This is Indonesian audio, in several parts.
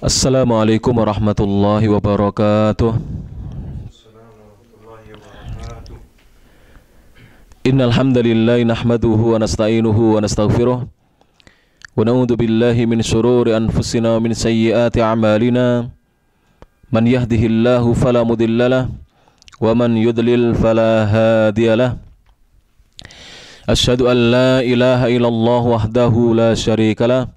Assalamualaikum warahmatullahi wabarakatuh. Innal hamdalillah nahmaduhu wa nasta'inuhu wa nastaghfiruh wa na'udzu billahi min shururi anfusina wa min sayyiati a'malina. Man yahdihillahu fala mudhillalah wa man yudlil fala hadiyalah. Asyhadu an la ilaha illallah wahdahu la syarikalah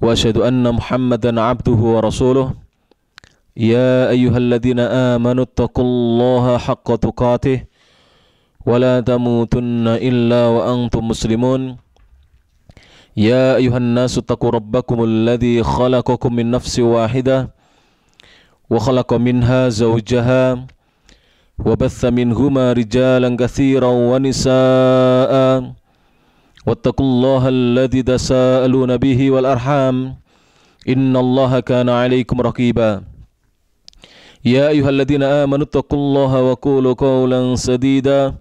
wa asyhadu anna Muhammadan abduhu wa rasuluh. Ya ayyuhalladzina amanu taqullaha haqqa tuqatih wa la tamutunna illa wa antum muslimun. Ya ayyuhan nasu taqu rabbakumul ladzi khalaqakum min nafsin wahidah wa khalaqa minha zawjaha wa batha minhuma rijalan katsiran wa nisaa. Wattaqullaha alladzi tasaaluna bihi wal arham innallaha kana 'alaikum raqiba. Ya ayyuhalladzina amanu taqullaha wa qulu qawlan sadida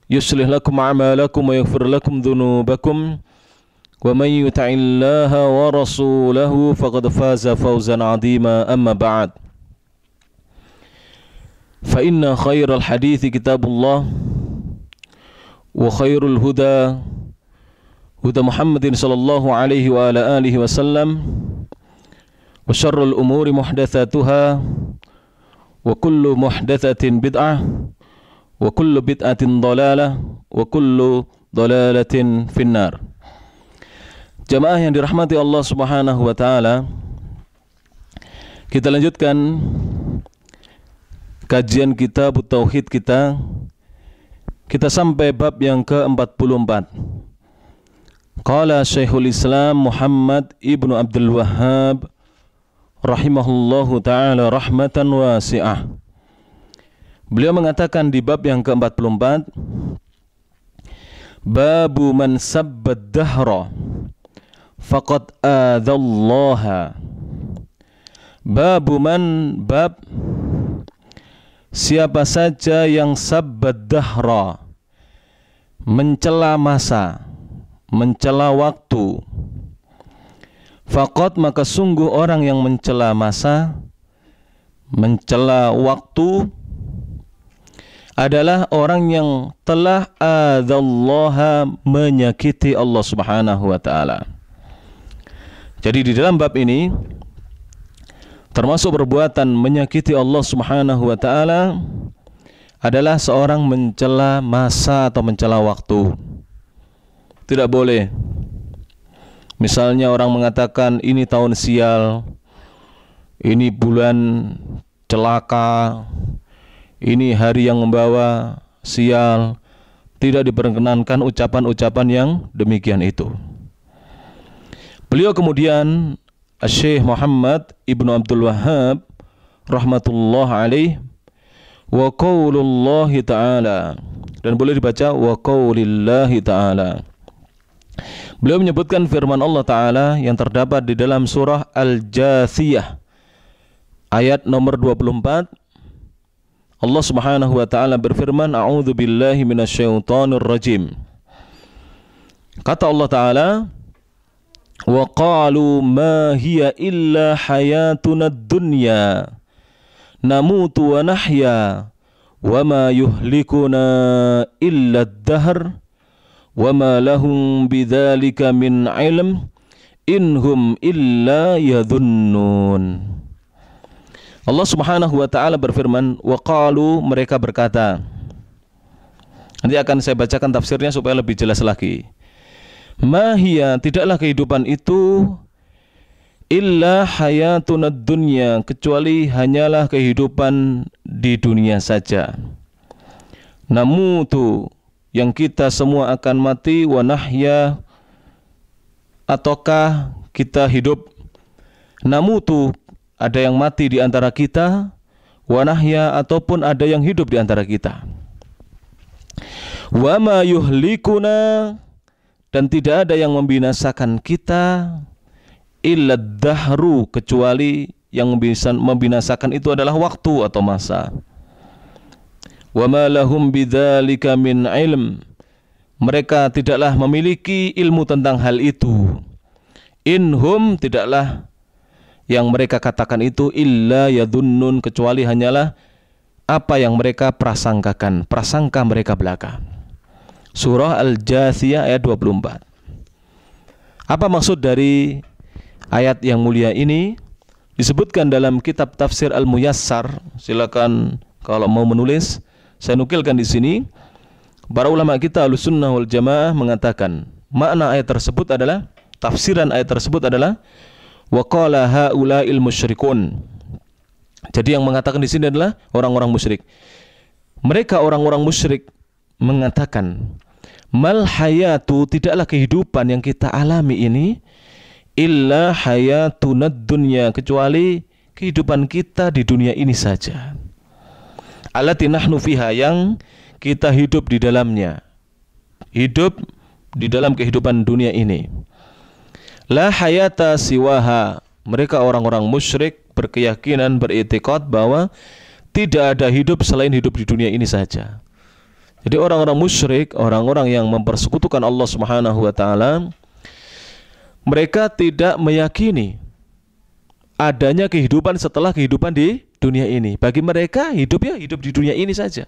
yuslih lakum a'malakum wa yaghfir lakum dhunubakum wa may yuti'illaha wa rasulahu faqad faza fawzan 'azima. Amma ba'd. Fa inna khairal hadithi kitabullah wa khairul huda huda Muhammadin sallallahu alaihi wa ala alihi wasallam wa syarrul umuri muhdatsatuha wa kullu muhdatsatin bid'ah wa kullu bid'atin dhalalah wa kullu dhalalatin finnar. Jamaah yang dirahmati Allah Subhanahu wa taala, kita lanjutkan kajian kitab tauhid kita. Kita sampai bab yang ke-44. Qala Syekhul Islam Muhammad ibnu Abdul Wahhab rahimahullahu ta'ala rahmatan wasi'ah. Beliau mengatakan di bab yang ke-44, babu man sabbad dahra faqad adallaha. Babu man, bab siapa saja yang sabbad dahra, mencela masa, mencela waktu. Faqad, maka sungguh orang yang mencela masa, mencela waktu adalah orang yang telah adallaha, menyakiti Allah Subhanahu wa taala. Jadi di dalam bab ini termasuk perbuatan menyakiti Allah Subhanahu wa taala adalah seorang mencela masa atau mencela waktu. Tidak boleh. Misalnya orang mengatakan ini tahun sial, ini bulan celaka, ini hari yang membawa sial. Tidak diperkenankan ucapan-ucapan yang demikian itu. Beliau kemudian Syekh Muhammad ibnu Abdul Wahhab rahmatullah alaih, wa qaulullahi ta'ala, dan boleh dibaca wa qaulillahi ta'ala. Beliau menyebutkan firman Allah Ta'ala yang terdapat di dalam surah Al-Jathiyah ayat nomor 24. Allah Subhanahu wa taala berfirman, a'udzu billahi minasyaitonir rajim. Kata Allah Ta'ala, wa qalu ma hiya illa hayatuna dunya namutu wa nahya wa ma yuhlikuna illa ad-dahr wa ma lahum bidzalika min ilm inhum illa yadhunnun. Allah Subhanahu wa taala berfirman, wa qalu, mereka berkata. Nanti akan saya bacakan tafsirnya supaya lebih jelas lagi. Mahia, tidaklah kehidupan itu illa hayatuna dunya, kecuali hanyalah kehidupan di dunia saja. Namutu, yang kita semua akan mati, wa nahya, ataukah kita hidup. Namutu, ada yang mati di antara kita, wa nahya, ataupun ada yang hidup di antara kita. Wa ma yuhlikuna, dan tidak ada yang membinasakan kita, illa dahru, kecuali yang membinasakan itu adalah waktu atau masa. Wa ma lahum bidzalika min ilm, mereka tidaklah memiliki ilmu tentang hal itu. Inhum, tidaklah yang mereka katakan itu illa yadunnun, kecuali hanyalah apa yang mereka prasangkakan, prasangka mereka belaka. Surah Al-Jathiyah ayat 24. Apa maksud dari ayat yang mulia ini? Disebutkan dalam kitab tafsir Al-Muyassar. Silakan kalau mau menulis, saya nukilkan di sini. Para ulama kita Ahlussunnah wal Jamaah mengatakan makna ayat tersebut adalah, tafsiran ayat tersebut adalah wa qala haula'il musyrikun. Jadi yang mengatakan di sini adalah orang-orang musyrik. Mereka orang-orang musyrik mengatakan, mal hayatu, tidaklah kehidupan yang kita alami ini illa hayatunad dunya, kecuali kehidupan kita di dunia ini saja. Allati nahnu fiha, yang kita hidup di dalamnya. Hidup di dalam kehidupan dunia ini. La hayata siwaha. Mereka orang-orang musyrik berkeyakinan, beriktikad bahwa tidak ada hidup selain hidup di dunia ini saja. Jadi orang-orang musyrik, orang-orang yang mempersekutukan Allah Subhanahu wa taala, mereka tidak meyakini adanya kehidupan setelah kehidupan di dunia ini. Bagi mereka hidup ya hidup di dunia ini saja.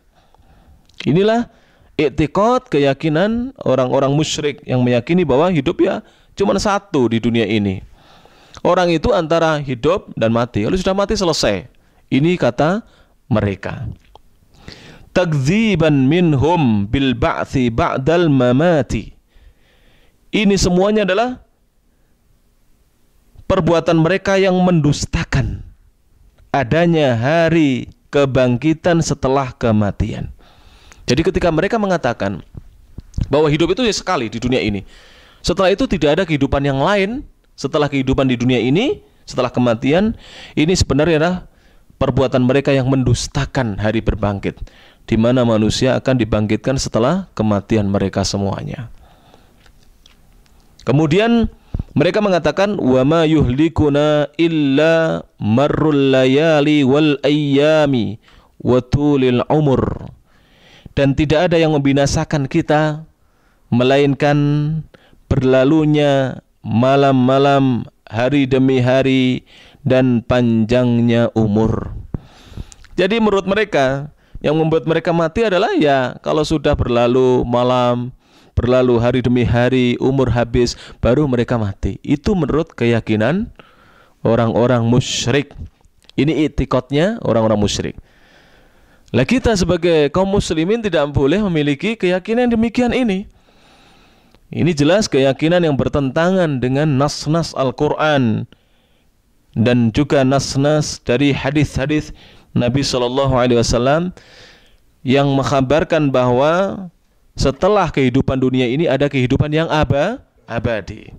Inilah i'tiqad, keyakinan orang-orang musyrik yang meyakini bahwa hidup ya cuma satu di dunia ini. Orang itu antara hidup dan mati. Kalau sudah mati selesai. Ini kata mereka. Takdziban minhum bil ba'thi ba'dal mamati. Ini semuanya adalah perbuatan mereka yang mendustakan adanya hari kebangkitan setelah kematian. Jadi ketika mereka mengatakan bahwa hidup itu ya sekali di dunia ini, setelah itu tidak ada kehidupan yang lain setelah kehidupan di dunia ini, setelah kematian, ini sebenarnya adalah perbuatan mereka yang mendustakan hari berbangkit, di mana manusia akan dibangkitkan setelah kematian mereka semuanya. Kemudian mereka mengatakan wa ma yuhlikuna illa marrul layali wal ayyami wa tulil umur. Dan tidak ada yang membinasakan kita melainkan berlalunya malam-malam, hari demi hari, dan panjangnya umur. Jadi menurut mereka, yang membuat mereka mati adalah ya kalau sudah berlalu malam, berlalu hari demi hari, umur habis, baru mereka mati. Itu menurut keyakinan orang-orang musyrik. Ini i'tiqadnya orang-orang musyrik. Lah kita sebagai kaum muslimin tidak boleh memiliki keyakinan demikian ini. Ini jelas keyakinan yang bertentangan dengan nas-nas Al-Quran dan juga nas-nas dari hadis-hadis Nabi SAW yang mengkhabarkan bahwa setelah kehidupan dunia ini ada kehidupan yang abadi.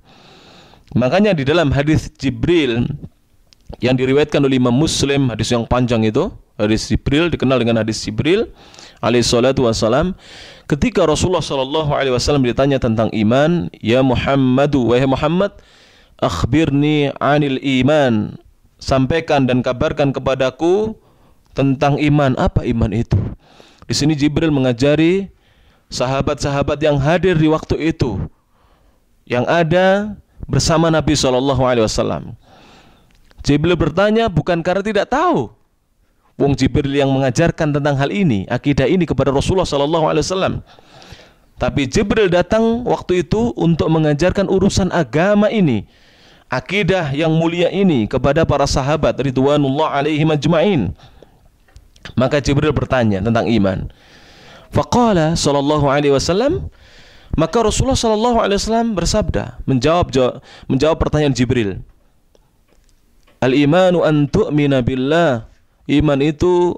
Makanya di dalam hadis Jibril yang diriwayatkan oleh Imam Muslim, hadis yang panjang itu, hadis Jibril dikenal dengan hadis Jibril alaihissalatu wassalam, ketika Rasulullah sallallahu alaihi wasallam ditanya tentang iman, ya Muhammadu, wahai Muhammad, akhbirni anil iman, sampaikan dan kabarkan kepadaku tentang iman. Apa iman itu? Di sini Jibril mengajari sahabat-sahabat yang hadir di waktu itu, yang ada bersama Nabi sallallahu alaihi wasallam. Jibril bertanya bukan karena tidak tahu. Wong Jibril yang mengajarkan tentang hal ini, akidah ini kepada Rasulullah SAW. Tapi Jibril datang waktu itu untuk mengajarkan urusan agama ini, akidah yang mulia ini kepada para sahabat ridwanullah alaihim ajma'in. Maka Jibril bertanya tentang iman. Faqala sallallahu alaihi wasallam, maka Rasulullah sallallahu alaihi wasallam bersabda, menjawab pertanyaan Jibril. Al-imanu an tu'mina billah. Iman itu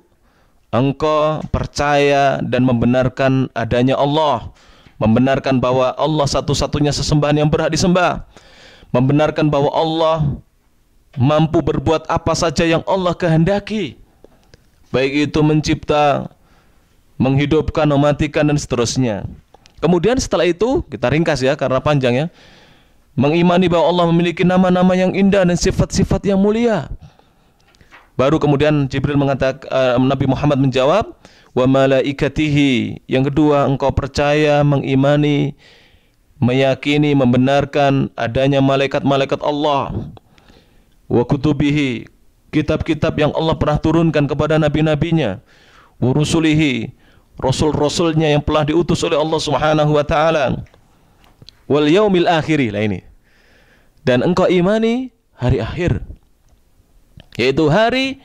engkau percaya dan membenarkan adanya Allah, membenarkan bahwa Allah satu-satunya sesembahan yang berhak disembah, membenarkan bahwa Allah mampu berbuat apa saja yang Allah kehendaki, baik itu mencipta, menghidupkan, mematikan, dan seterusnya. Kemudian setelah itu, kita ringkas ya karena panjang ya, mengimani bahwa Allah memiliki nama-nama yang indah dan sifat-sifat yang mulia. Baru kemudian Jibril mengatakan, Nabi Muhammad menjawab, wa malaikatihi. Yang kedua, engkau percaya, mengimani, meyakini, membenarkan adanya malaikat-malaikat Allah. wa kutubihi, kitab-kitab yang Allah pernah turunkan kepada nabi-nabinya, wa rusulihi, rasul-rasulnya yang telah diutus oleh Allah Subhanahu wa taala, wal yaumil akhiri, lah ini. Dan engkau imani hari akhir, yaitu hari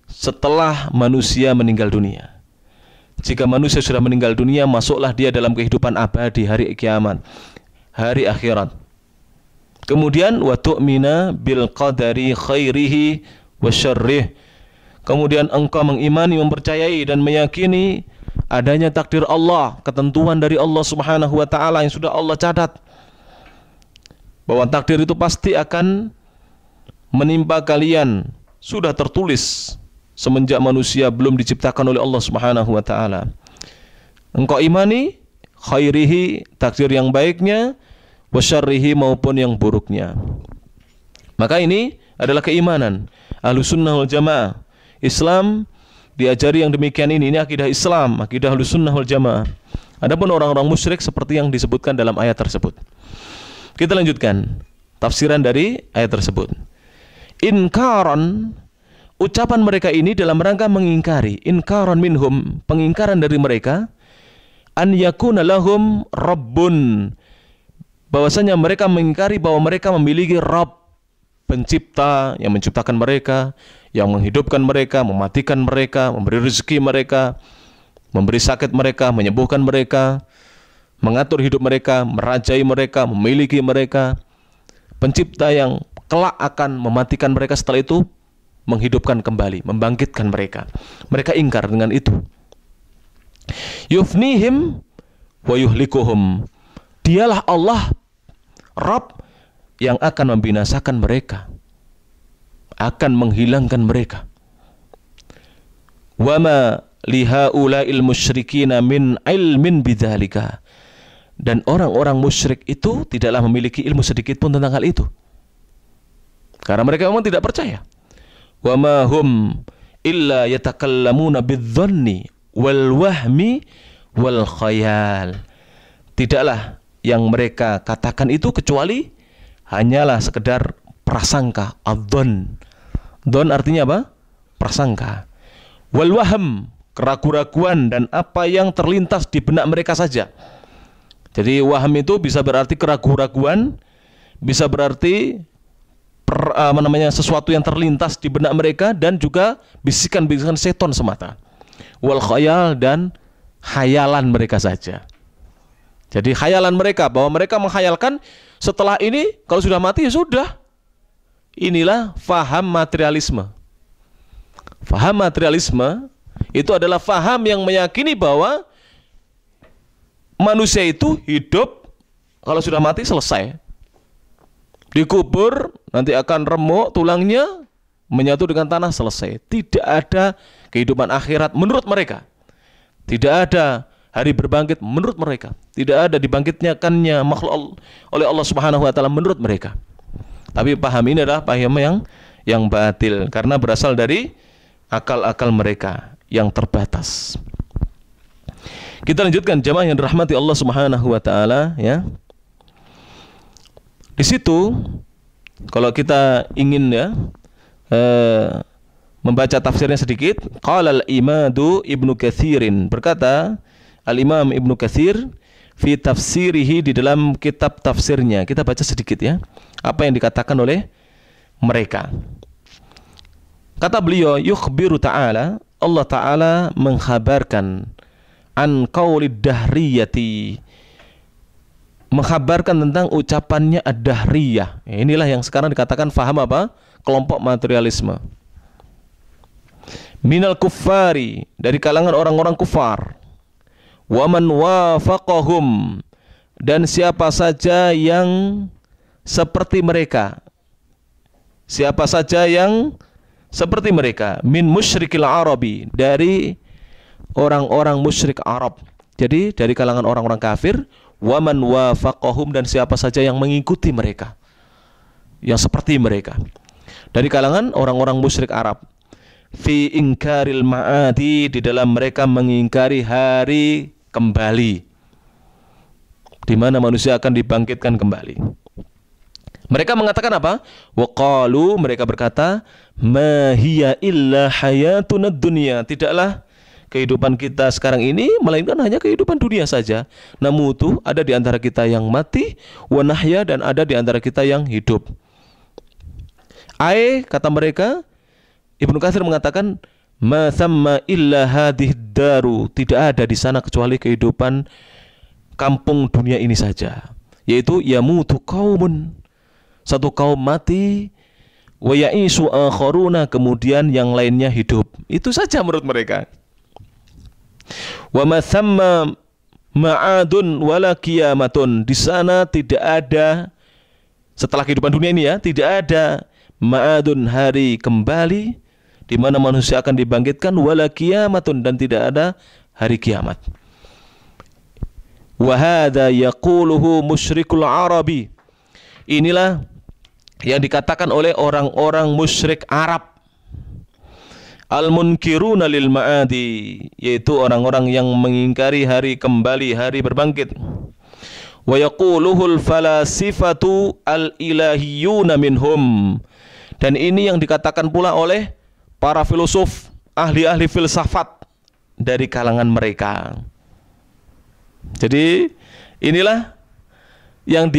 setelah manusia meninggal dunia. Jika manusia sudah meninggal dunia, masuklah dia dalam kehidupan abadi hari kiamat, hari akhirat. Kemudian wa tu'mina bil qadari khairihi wa syarrih. Kemudian engkau mengimani, mempercayai dan meyakini adanya takdir Allah, ketentuan dari Allah Subhanahu wa taala yang sudah Allah catat. Bahwa takdir itu pasti akan menimpa kalian, sudah tertulis semenjak manusia belum diciptakan oleh Allah Subhanahu wa taala. Engkau imani khairihi, takdir yang baiknya, wa syarrihi, maupun yang buruknya. Maka ini adalah keimanan Ahlussunnah wal Jamaah. Islam diajari yang demikian ini akidah Islam, akidah Ahlussunnah wal Jamaah. Adapun orang-orang musyrik seperti yang disebutkan dalam ayat tersebut. Kita lanjutkan tafsiran dari ayat tersebut. Inkaron, ucapan mereka ini dalam rangka mengingkari, inkaron minhum, pengingkaran dari mereka, an yakuna lahum rabbun, bahwasanya mereka mengingkari bahwa mereka memiliki Rabb, pencipta yang menciptakan mereka, yang menghidupkan mereka, mematikan mereka, memberi rezeki mereka, memberi sakit mereka, menyembuhkan mereka, mengatur hidup mereka, merajai mereka, memiliki mereka, pencipta yang kelak akan mematikan mereka, setelah itu menghidupkan kembali, membangkitkan mereka. Mereka ingkar dengan itu. Yufnihim wa yuhlikuhum, dialah Allah Rabb yang akan membinasakan mereka, akan menghilangkan mereka. Wa ma lihaula'il musyrikina min ilmin bidzalika, dan orang-orang musyrik itu tidaklah memiliki ilmu sedikit pun tentang hal itu, karena mereka memang tidak percaya. Wa ma hum illa yatakallamuna bidzanni wal wahmi wal khayal, tidaklah yang mereka katakan itu kecuali hanyalah sekedar prasangka, adzon. Dzon artinya apa? Prasangka. Wal wahm, keraguan-raguan dan apa yang terlintas di benak mereka saja. Jadi wahm itu bisa berarti keraguan-raguan, bisa berarti sesuatu yang terlintas di benak mereka, dan juga bisikan-bisikan setan semata. Wal khayal, dan khayalan mereka saja. Jadi khayalan mereka, bahwa mereka menghayalkan setelah ini kalau sudah mati ya sudah. Inilah faham materialisme. Faham materialisme itu adalah faham yang meyakini bahwa manusia itu hidup, kalau sudah mati selesai. Dikubur, nanti akan remuk tulangnya, menyatu dengan tanah, selesai. Tidak ada kehidupan akhirat menurut mereka. Tidak ada hari berbangkit menurut mereka. Tidak ada dibangkitnyakannya makhluk oleh Allah Subhanahu wa taala menurut mereka. Tapi paham ini adalah paham yang batil, karena berasal dari akal-akal mereka yang terbatas. Kita lanjutkan jemaah yang dirahmati Allah Subhanahu wa taala, ya. Di situ kalau kita ingin membaca tafsirnya sedikit, qala al-Imadu Ibnu Katsirin, berkata Al-Imam Ibnu Katsir fi tafsirihi, di dalam kitab tafsirnya. Kita baca sedikit ya, apa yang dikatakan oleh mereka. Kata beliau, yukhbiru ta'ala, Allah Ta'ala mengkhabarkan an qaulid dahriyati, mengkhabarkan tentang ucapannya ad-dahriyah. Inilah yang sekarang dikatakan faham apa? Kelompok materialisme. Minal kuffari, dari kalangan orang-orang kufar. Wa man wafaqahum, dan siapa saja yang seperti mereka. Siapa saja yang seperti mereka, min musyrikil arabi, dari orang-orang musyrik Arab. Jadi dari kalangan orang-orang kafir. Wa man wafaqahum, dan siapa saja yang mengikuti mereka, yang seperti mereka, dari kalangan orang-orang musyrik Arab. Fi ingkaril ma'adi, di dalam mereka mengingkari hari kembali, di mana manusia akan dibangkitkan kembali. Mereka mengatakan apa? Waqalu, mereka berkata, ma hiya illa hayatuna dunya. Tidaklah kehidupan kita sekarang ini melainkan hanya kehidupan dunia saja. Namutu, ada di antara kita yang mati, wa nahya, dan ada di antara kita yang hidup. Kata mereka, Ibnu Katsir mengatakan, ma thamma illa hadhihi daru. Tidak ada di sana kecuali kehidupan kampung dunia ini saja. Yaitu yamutu qaumun, satu kaum mati, wa ya'isu akharuna, kemudian yang lainnya hidup. Itu saja menurut mereka. Wa ma thamma ma'adun wala qiyamatun. Di sana tidak ada, setelah kehidupan dunia ini ya, tidak ada ma'adun, hari kembali di mana manusia akan dibangkitkan, wala qiyamatun, dan tidak ada hari kiamat. Wa hadza yaquluhu musyrikul arabi. Inilah yang dikatakan oleh orang-orang musyrik Arab, al-munkiruna lil ma'adi, yaitu orang-orang yang mengingkari hari kembali, hari berbangkit. Wa yaquluhul falasifatu al-ilahiyuna minhum. Dan ini yang dikatakan pula oleh para filosof, ahli-ahli filsafat dari kalangan mereka. Jadi inilah yang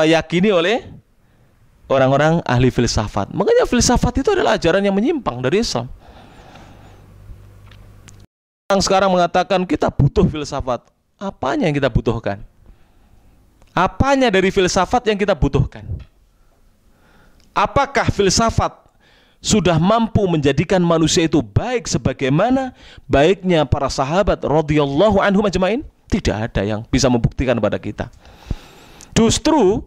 yakini oleh orang-orang ahli filsafat. Makanya filsafat itu adalah ajaran yang menyimpang dari Islam. Orang sekarang mengatakan kita butuh filsafat. Apanya yang kita butuhkan? Apanya dari filsafat yang kita butuhkan? Apakah filsafat sudah mampu menjadikan manusia itu baik sebagaimana baiknya para sahabat radhiyallahu anhum ajmain? Tidak ada yang bisa membuktikan pada kita. Justru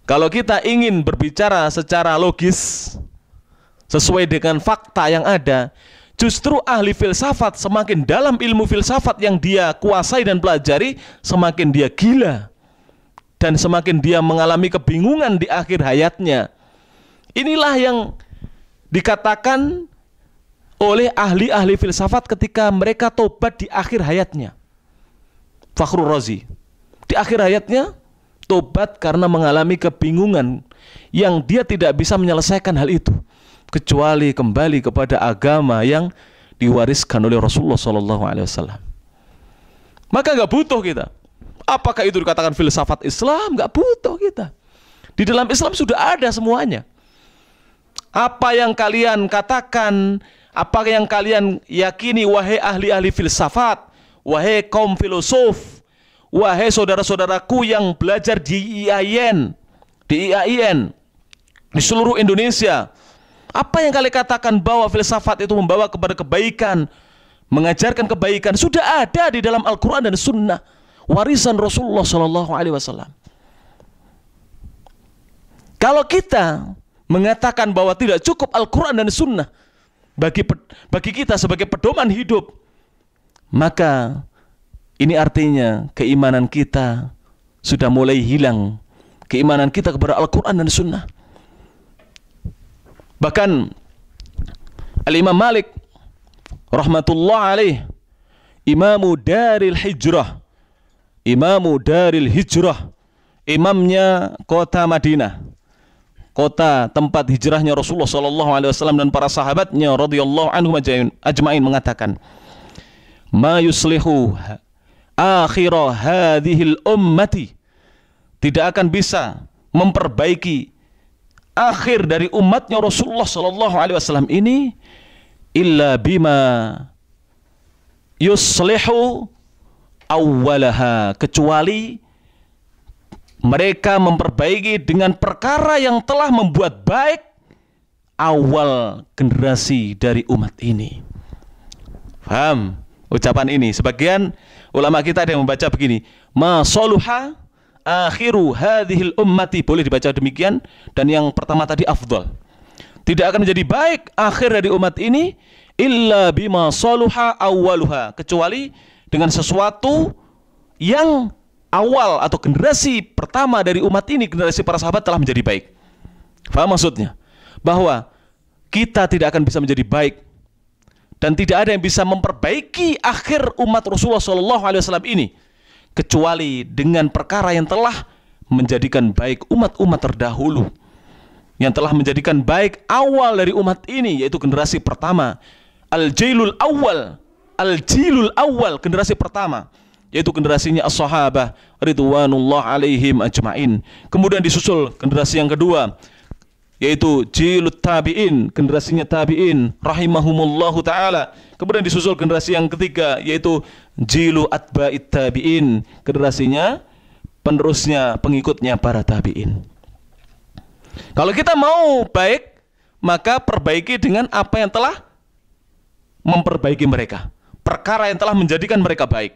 kalau kita ingin berbicara secara logis sesuai dengan fakta yang ada, justru ahli filsafat semakin dalam ilmu filsafat yang dia kuasai dan pelajari, semakin dia gila dan semakin dia mengalami kebingungan di akhir hayatnya. Inilah yang dikatakan oleh ahli-ahli filsafat ketika mereka tobat di akhir hayatnya. Fakhrul Razi di akhir hayatnya tobat karena mengalami kebingungan yang dia tidak bisa menyelesaikan hal itu kecuali kembali kepada agama yang diwariskan oleh Rasulullah SAW. Maka nggak butuh kita. Apakah itu dikatakan filsafat Islam? Nggak butuh kita. Di dalam Islam sudah ada semuanya. Apa yang kalian katakan, apa yang kalian yakini, wahai ahli-ahli filsafat, wahai kaum filosof, wahai saudara-saudaraku yang belajar di IAIN, di seluruh Indonesia, apa yang kalian katakan bahwa filsafat itu membawa kepada kebaikan, mengajarkan kebaikan, sudah ada di dalam Al-Quran dan Sunnah, warisan Rasulullah SAW. Kalau kita mengatakan bahwa tidak cukup Al-Quran dan Sunnah bagi kita sebagai pedoman hidup, maka ini artinya keimanan kita sudah mulai hilang, keimanan kita kepada Al-Quran dan Sunnah. Bahkan Al-Imam Malik rahmatullah alaih, Imamu Daril Hijrah, imamnya kota Madinah, kota tempat hijrahnya Rasulullah SAW dan para sahabatnya radhiyallahu anhum ajmain, mengatakan, ma yuslihu akhira hadhil ummati, tidak akan bisa memperbaiki akhir dari umatnya Rasulullah SAW ini illa bima yuslihu awwalaha, kecuali mereka memperbaiki dengan perkara yang telah membuat baik awal generasi dari umat ini. Paham ucapan ini? Sebagian ulama kita ada yang membaca begini, ma saluha akhiru hadhil ummati, boleh dibaca demikian, dan yang pertama tadi afdal. Tidak akan menjadi baik akhir dari umat ini illa bima saluha awwaluha, kecuali dengan sesuatu yang awal atau generasi pertama dari umat ini, generasi para sahabat, telah menjadi baik. Faham maksudnya? Bahwa kita tidak akan bisa menjadi baik dan tidak ada yang bisa memperbaiki akhir umat Rasulullah SAW ini kecuali dengan perkara yang telah menjadikan baik umat-umat terdahulu, yang telah menjadikan baik awal dari umat ini, yaitu generasi pertama, al-jilul awal, generasi pertama, yaitu generasinya as-sahabah ridwanullah alaihim ajma'in. Kemudian disusul generasi yang kedua, yaitu jilut tabi'in, generasinya tabi'in rahimahumullahu ta'ala. Kemudian disusul generasi yang ketiga, yaitu jilu atba'it tabi'in, generasinya penerusnya, pengikutnya para tabi'in. Kalau kita mau baik, maka perbaiki dengan apa yang telah memperbaiki mereka, perkara yang telah menjadikan mereka baik.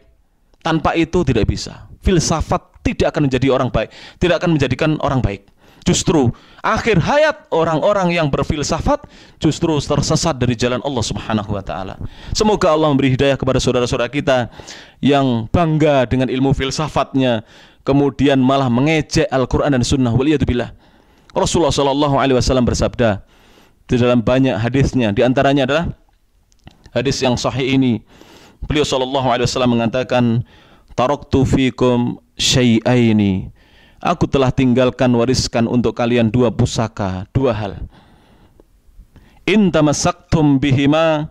Tanpa itu tidak bisa. Filsafat tidak akan menjadi orang baik, tidak akan menjadikan orang baik. Justru akhir hayat orang-orang yang berfilsafat justru tersesat dari jalan Allah Subhanahu wa ta'ala. Semoga Allah memberi hidayah kepada saudara-saudara kita yang bangga dengan ilmu filsafatnya, kemudian malah mengejek Al-Quran dan Sunnah. Waliyadzubillah. Rasulullah SAW bersabda di dalam banyak hadisnya, di antaranya adalah hadis yang sahih ini. Beliau SAW mengatakan, taraktu fikum syai'aini, aku telah tinggalkan, wariskan untuk kalian dua pusaka, dua hal. In tamassaktum bihima,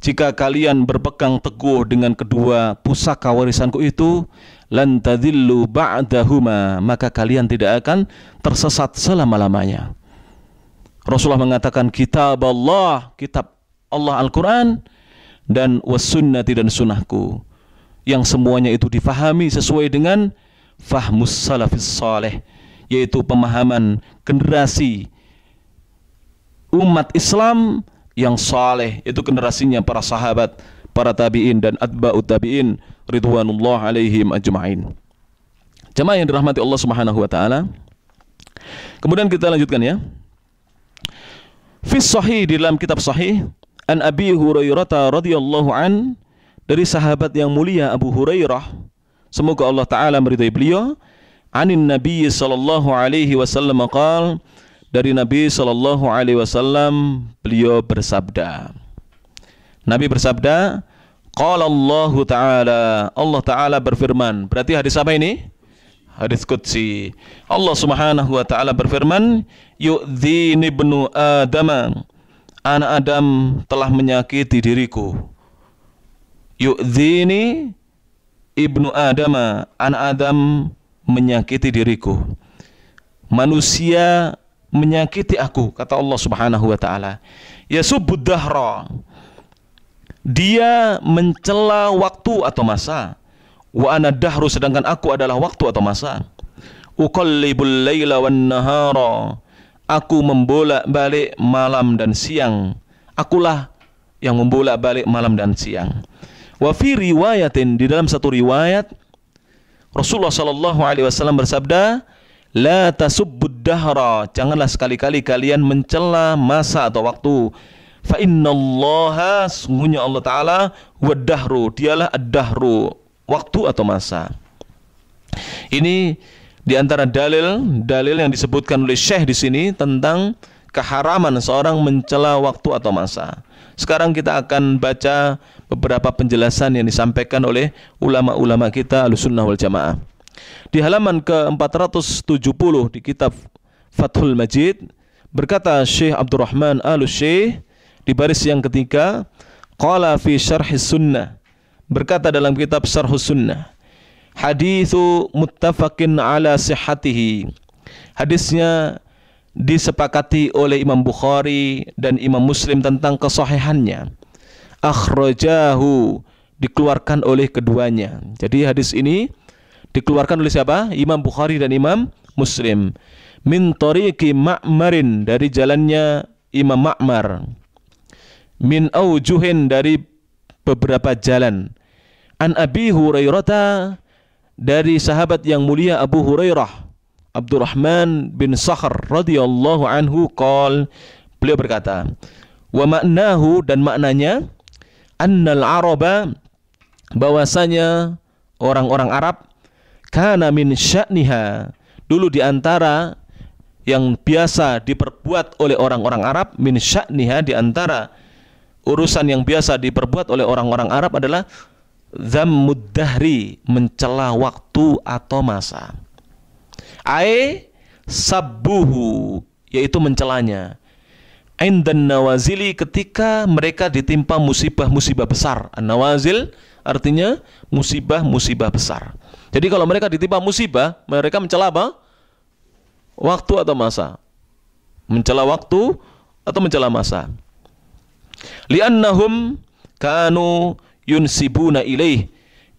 jika kalian berpegang teguh dengan kedua pusaka warisanku itu, lan tadillu ba'dahuma, maka kalian tidak akan tersesat selama-lamanya. Rasulullah mengatakan kitab Allah, kitab Allah Al-Quran, dan wassunnati, dan sunnahku, yang semuanya itu difahami sesuai dengan fahmus salafis saleh, yaitu pemahaman generasi umat Islam yang saleh, itu generasinya para sahabat, para tabi'in dan atba'ut tabi'in ridwanullah alaihim ajma'in. Jemaah yang dirahmati Allah Subhanahu wa ta'ala. Kemudian kita lanjutkan ya. Fi sahih, di dalam kitab sahih, an Abi Hurairah radhiyallahu an, dari sahabat yang mulia Abu Hurairah, semoga Allah taala meridai beliau, anin Nabi sallallahu alaihi wasallam qaal, dari Nabi sallallahu alaihi wasallam beliau bersabda. Nabi bersabda, qala Allah taala, Allah taala berfirman. Berarti hadis apa ini? Hadis qudsi. Allah Subhanahu wa taala berfirman, yu'dzini ibnu Adam, anak Adam telah menyakiti diriku. Yu'dzini ibnu Adam, anak Adam menyakiti diriku. Manusia menyakiti aku, kata Allah Subhanahu wa taala. Yasubbud dahra, dia mencela waktu atau masa. Wa ana dahru, sedangkan aku adalah waktu atau masa. Uqallibul laila wan nahara, aku membolak-balik malam dan siang. Akulah yang membolak-balik malam dan siang. Wa fi riwayatin, di dalam satu riwayat Rasulullah sallallahu alaihi wasallam bersabda, la tasubbud dahra, janganlah sekali-kali kalian mencela masa atau waktu. Fa innallaha, sungguhnya Allah taala, wad-dahru, dialah ad-dahru, waktu atau masa. Ini di antara dalil yang disebutkan oleh Syekh di sini tentang keharaman seorang mencela waktu atau masa. Sekarang kita akan baca beberapa penjelasan yang disampaikan oleh ulama-ulama kita Ahlussunnah wal Jamaah. Di halaman ke-470 di kitab Fathul Majid, berkata Syekh Abdurrahman Al-Syekh di baris yang ketiga, qala fi syarhis sunnah, berkata dalam kitab Syarhus Sunnah, haditsu muttafaqin ala sihhatihi, hadisnya disepakati oleh Imam Bukhari dan Imam Muslim tentang kesahihannya. Akhrajahu, dikeluarkan oleh keduanya. Jadi hadis ini dikeluarkan oleh siapa? Imam Bukhari dan Imam Muslim. Min tariqi Ma'marin, dari jalannya Imam Ma'mar. Min aujuhin, dari beberapa jalan. An Abi Hurairah, dari sahabat yang mulia Abu Hurairah, Abdurrahman bin Sakhr radhiyallahu anhu, qol, beliau berkata, wa ma'nahu, dan maknanya, annal araba, bahwasanya orang-orang Arab, kana min sya'niha, dulu di antara yang biasa diperbuat oleh orang-orang Arab, min sya'niha, di antara urusan yang biasa diperbuat oleh orang-orang Arab adalah zammud dahri, mencela waktu atau masa. Ai sabbuhu, yaitu mencelanya. Indan nawazili, ketika mereka ditimpa musibah-musibah besar. An-nawazil artinya musibah-musibah besar. Jadi kalau mereka ditimpa musibah, mereka mencela apa? Waktu atau masa. Mencela waktu atau mencela masa. Li'annahum kanu yunsibuna ilaih,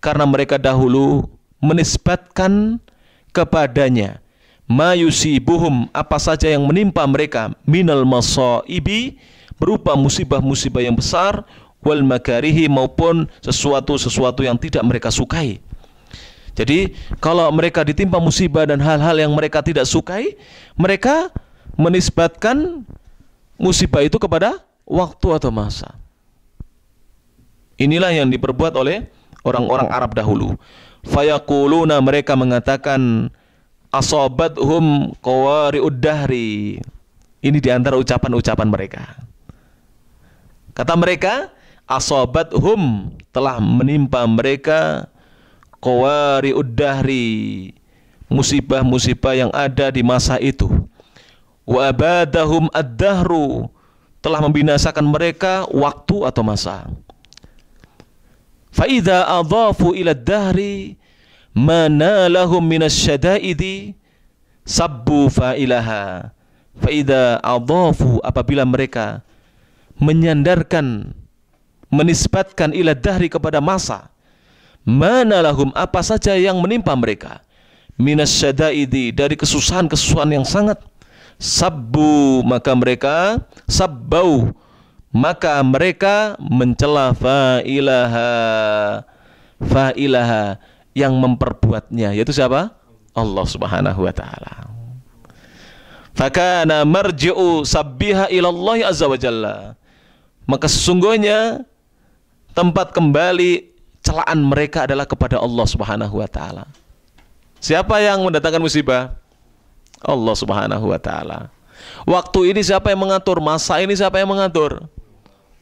karena mereka dahulu menisbatkan kepadanya ma yusibuhum, apa saja yang menimpa mereka, minal masaibi, berupa musibah-musibah yang besar, wal makarihi, maupun sesuatu-sesuatu yang tidak mereka sukai. Jadi kalau mereka ditimpa musibah dan hal-hal yang mereka tidak sukai, mereka menisbatkan musibah itu kepada waktu atau masa. Inilah yang diperbuat oleh orang-orang Arab dahulu. Fayaquluna, mereka mengatakan, asabathum qawari'ud dahri. Ini diantara ucapan-ucapan mereka. Kata mereka, asabathum, telah menimpa mereka, qawari'ud dahri, musibah-musibah yang ada di masa itu. Wa abadahum ad-dahru, telah membinasakan mereka waktu atau masa. Fa idza adhafu ila ad-dahri mana lahum minasyada'idi sabbu fa'ilaha. Fa'idha adhafu, apabila mereka menyandarkan, menisbatkan ila dahri, kepada masa, mana lahum, apa saja yang menimpa mereka, minasyada'idi, dari kesusahan-kesusahan yang sangat, sabbu, maka mereka sabbau, maka mereka mencela fa'ilaha, yang memperbuatnya, yaitu siapa? Allah Subhanahu wa taala. Fakana marji'u sabbiha ilallahi azza wa jalla, maka sesungguhnya tempat kembali celaan mereka adalah kepada Allah Subhanahu wa taala. Siapa yang mendatangkan musibah? Allah Subhanahu wa taala. Waktu ini siapa yang mengatur? Masa ini siapa yang mengatur?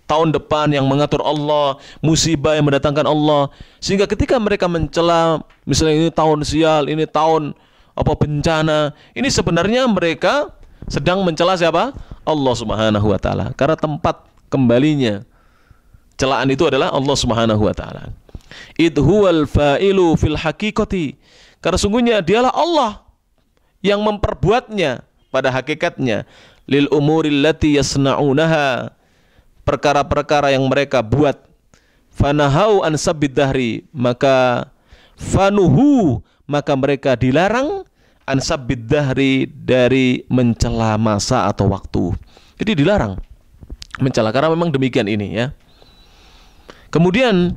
Tahun depan yang mengatur Allah, musibah yang mendatangkan Allah. Sehingga ketika mereka mencela, misalnya ini tahun sial, ini tahun apa bencana, ini sebenarnya mereka sedang mencela siapa? Allah Subhanahu wa taala. Karena tempat kembalinya celaan itu adalah Allah Subhanahu wa taala. Idhuwal fa'ilu fil haqiqati, karena sungguhnya dialah Allah yang memperbuatnya pada hakikatnya. Lil umuril lati yasna'unaha, perkara-perkara yang mereka buat. Fanahau an sabbid dahri, maka fanuhu, maka mereka dilarang an sabbid dahri, dari mencela masa atau waktu. Jadi dilarang mencela, karena memang demikian ini ya. Kemudian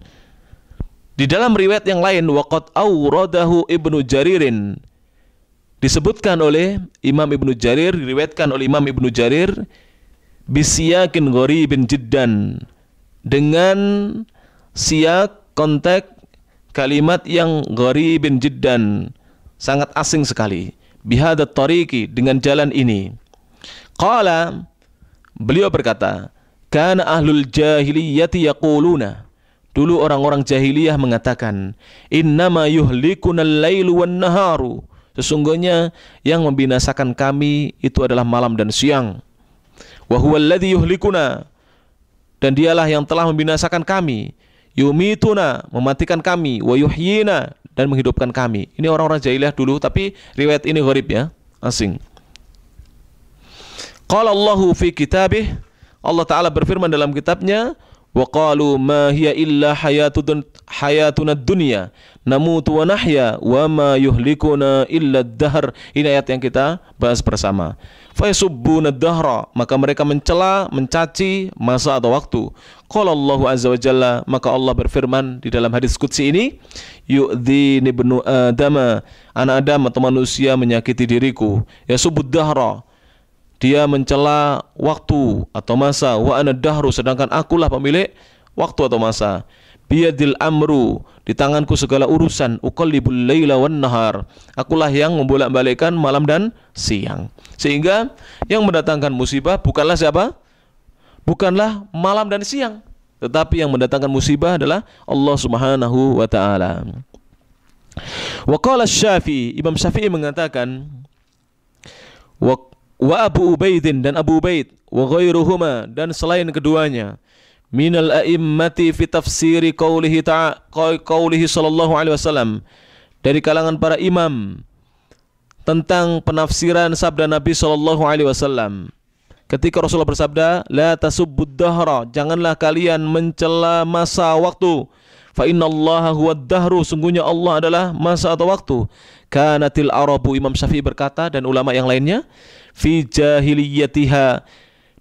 di dalam riwayat yang lain, waqad awradahu Ibnu Jaririn, disebutkan oleh Imam Ibnu Jarir, diriwayatkan oleh Imam Ibnu Jarir, bisiyakin gharibin jiddan, dengan siyak, konteks kalimat yang gharibin jiddan, sangat asing sekali. Bihadat tariqi, dengan jalan ini. Qala, beliau berkata, kana ahlul jahiliyati yaquluna, dulu orang-orang jahiliyah mengatakan, innama yuhlikunal lailu wan naharu, sesungguhnya yang membinasakan kami itu adalah malam dan siang. Wa huwal ladzi yuhlikuna, dan dialah yang telah membinasakan kami. Yumituna, mematikan kami. Wa yuhyina, dan menghidupkan kami. Ini orang-orang jahiliyah dulu, tapi riwayat ini gharib ya, asing. Qala Allahu fi kitabih, Allah Ta'ala berfirman dalam kitabnya, wa qalu ma hiya illa hayatuna dunya namutu wa nahya wa ma yuhlikuna illa ad-dahr. Ini ayat yang kita bahas bersama. Fa yasubbuna ad-dahra, maka mereka mencela, mencaci masa atau waktu. Qala Allahu azza wa jalla, maka Allah berfirman di dalam hadis qudsi ini, yu'dhini ibnu adama, anak Adam atau manusia menyakiti diriku. Yasubbud dahra, dia mencela waktu atau masa. Wa ana dahru, sedangkan akulah pemilik waktu atau masa. Biyadil amru, di tanganku segala urusan. Uqallibul laila wan nahar, akulah yang membolak-balikkan malam dan siang. Sehingga yang mendatangkan musibah bukanlah siapa? Bukanlah malam dan siang, tetapi yang mendatangkan musibah adalah Allah Subhanahu wa taala. Wa qala Syafi'i, Imam Syafi'i mengatakan, wa Abu Ubaidin dan Abu Ubaid wa ghairuhuma dan selain keduanya minal a'immati fi tafsiri qaulihi sallallahu alaihi wasallam, dari kalangan para imam tentang penafsiran sabda Nabi sallallahu alaihi wasallam. Ketika Rasulullah bersabda, la tasubbud dahra, janganlah kalian mencela masa waktu. Fa innallaha huwad dahru, sungguhnya Allah adalah masa atau waktu. Kanatil arabu, Imam Syafi'i berkata dan ulama yang lainnya, fi jahiliyatiha,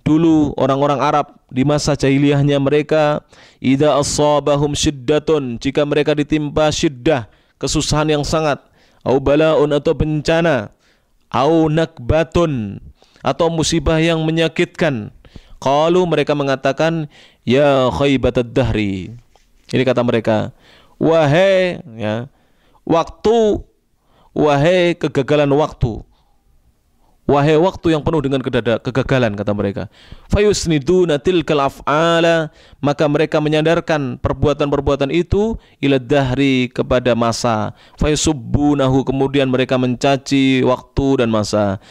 dulu orang-orang Arab di masa jahiliyahnya mereka, idza asabahum syiddatun, jika mereka ditimpa syiddah, kesusahan yang sangat, au balaun atau bencana, au nakbatun atau musibah yang menyakitkan, qalu, mereka mengatakan, ya khaybatad dahri. Ini kata mereka, wahai waktu, wahai kegagalan waktu, wahai waktu yang penuh dengan kegagalan, kata mereka. Fayusniduna tilkal af'ala, maka mereka menyandarkan perbuatan-perbuatan itu ila dahri, kepada masa. Fayusubbunahu, kemudian mereka mencaci waktu dan masa.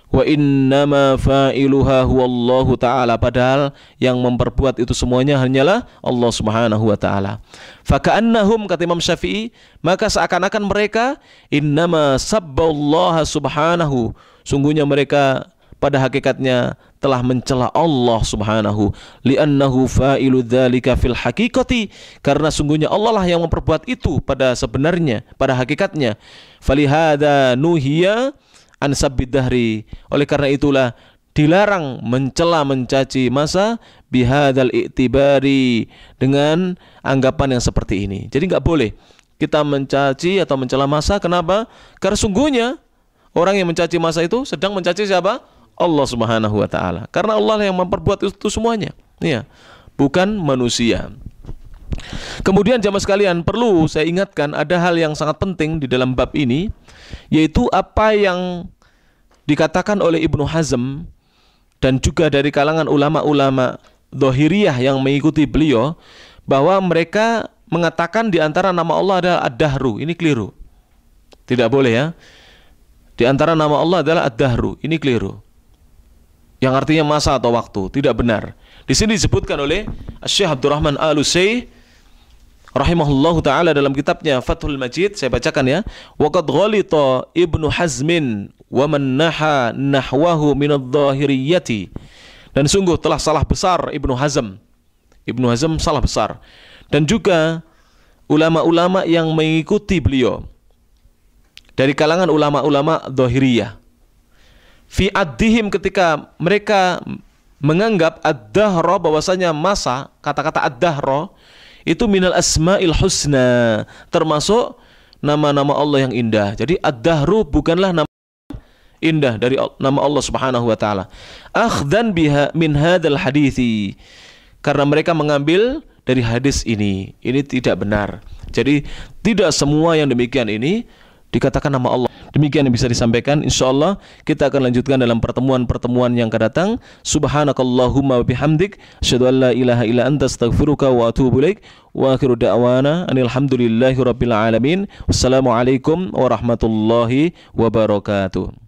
Wa innama fa'iluha huwallahu ta'ala, padahal yang memperbuat itu semuanya hanyalah Allah Subhanahu wa ta'ala. Faka'annahum, kata Imam Syafi'i, maka seakan-akan mereka innama sabballaha subhanahu, sungguhnya mereka pada hakikatnya telah mencela Allah Subhanahu, li'annahu fa'ilu dzalika fil haqiqati, karena sungguhnya Allah lah yang memperbuat itu pada sebenarnya, pada hakikatnya. Falihada nuhiya an sabbid dahri, oleh karena itulah dilarang mencela mencaci masa, bihadzal i'tibari, dengan anggapan yang seperti ini. Jadi nggak boleh kita mencaci atau mencela masa. Kenapa? Karena sungguhnya orang yang mencaci masa itu sedang mencaci siapa? Allah Subhanahu wa ta'ala. Karena Allah yang memperbuat itu semuanya, ya, bukan manusia. Kemudian jamaah sekalian, perlu saya ingatkan ada hal yang sangat penting di dalam bab ini, yaitu apa yang dikatakan oleh Ibnu Hazm dan juga dari kalangan ulama-ulama Dhahiriyah yang mengikuti beliau, bahwa mereka mengatakan di antara nama Allah adalah Ad-Dahru. Ini keliru. Tidak boleh, ya. Di antara nama Allah adalah Ad-Dahru. Ini keliru. Yang artinya masa atau waktu. Tidak benar. Di sini disebutkan oleh Syekh Abdurrahman Al-Utsaimin rahimahullahu ta'ala dalam kitabnya Fathul Majid. Saya bacakan, ya. Wa qad ghalita Ibnu Hazmin wa man naha nahwahu minadh dhahiriyyati, dan sungguh telah salah besar Ibnu Hazm. Ibnu Hazm salah besar, dan juga ulama-ulama yang mengikuti beliau dari kalangan ulama-ulama dhahiriyah, fi addihim, ketika mereka menganggap ad-dahra, bahwasanya masa, kata-kata ad-dahra itu minal asma'il husna, termasuk nama-nama Allah yang indah. Jadi ad-dahru bukanlah nama indah dari nama Allah Subhanahu wa ta'ala. Akhdan biha min hadzal hadithi, karena mereka mengambil dari hadis ini. Ini tidak benar. Jadi tidak semua yang demikian ini dikatakan nama Allah. Demikian yang bisa disampaikan. InsyaAllah kita akan lanjutkan dalam pertemuan-pertemuan yang akan datang. Subhanakallahumma wa bihamdik, asyhadu an la ilaha illa anta, astaghfiruka wa atubu ilaik. Wa akhiru da'wana anil hamdulillahi rabbil alamin. Wassalamualaikum warahmatullahi wabarakatuh.